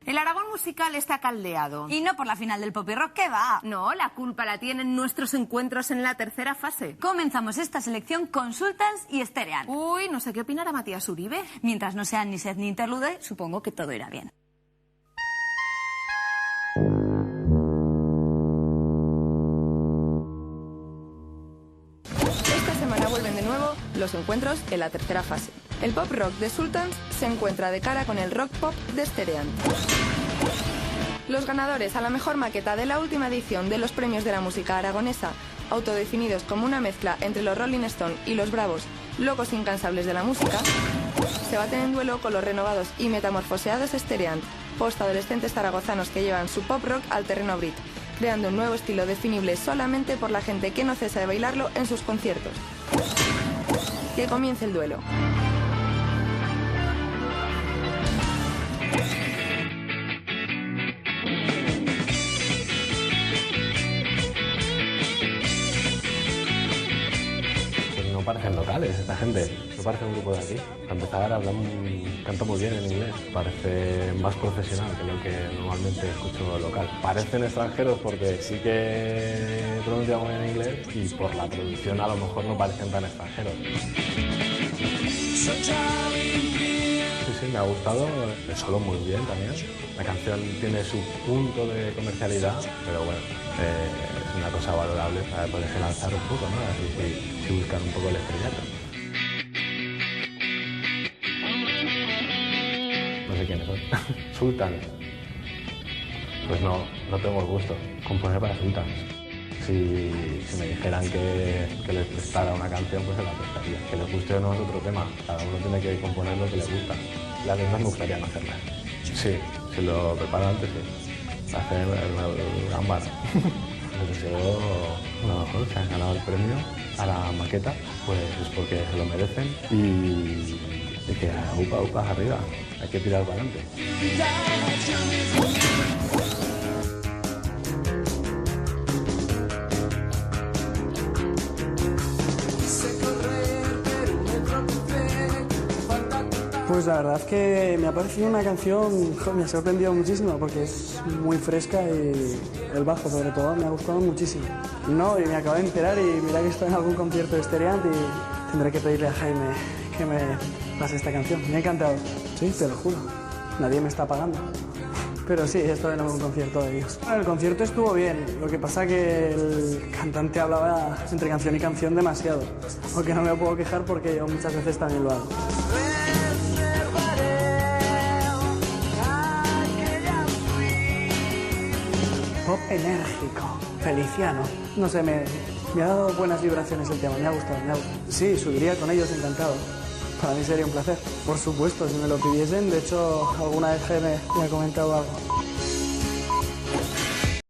El Aragón musical está caldeado. Y no por la final del Pop y Rock, ¿qué va? No, la culpa la tienen nuestros encuentros en la tercera fase. Comenzamos esta selección con Sultans y Sterean. Uy, no sé qué opinará Matías Uribe. Mientras no sean ni set ni interlude, supongo que todo irá bien. Esta semana vuelven de nuevo los encuentros en la tercera fase. El pop rock de Sultans se encuentra de cara con el rock pop de Sterean. Los ganadores a la mejor maqueta de la última edición de los premios de la música aragonesa, autodefinidos como una mezcla entre los Rolling Stone y los bravos locos incansables de la música, se baten en duelo con los renovados y metamorfoseados Sterean, post-adolescentes zaragozanos que llevan su pop rock al terreno brit, creando un nuevo estilo definible solamente por la gente que no cesa de bailarlo en sus conciertos. Que comience el duelo. Pues no parecen locales esta gente, no parece un grupo de aquí. Para empezar, canta muy bien en inglés, parece más profesional que lo que normalmente escucho local. Parecen extranjeros porque sí que pronuncian muy bien en inglés y por la producción a lo mejor no parecen tan extranjeros. Sí, me ha gustado, el solo muy bien también. La canción tiene su punto de comercialidad, pero bueno, es una cosa valorable para poderse lanzar un poco, ¿no? Así si buscan un poco el estrellato. No sé quiénes son. Sultans. Pues no tengo el gusto. Componer para Sultans. Si me dijeran que les prestara una canción, pues se la prestaría. Que les guste o no es otro tema. Cada uno tiene que componer lo que le gusta. Las letras me gustaría no hacerlas. Sí, si lo preparo antes, sí. Hacer el ámbar. Les deseo lo mejor. Si han ganado el premio a la maqueta, pues es porque se lo merecen. Y que upa arriba. Hay que tirar para adelante. Pues la verdad es que me ha parecido una canción, me ha sorprendido muchísimo porque es muy fresca y el bajo sobre todo me ha gustado muchísimo. No, y me acabo de enterar y mira que estoy en algún concierto de Sterean y tendré que pedirle a Jaime que me pase esta canción. Me ha encantado, sí, te lo juro, nadie me está pagando. Pero sí, estoy en algún concierto de ellos. El concierto estuvo bien, lo que pasa que el cantante hablaba entre canción y canción demasiado. Aunque no me puedo quejar porque yo muchas veces también lo hago. Pop enérgico, feliciano. No sé, me ha dado buenas vibraciones el tema, me ha gustado. Sí, subiría con ellos encantado. Para mí sería un placer. Por supuesto, si me lo pidiesen, de hecho, alguna vez Jaime me ha comentado algo.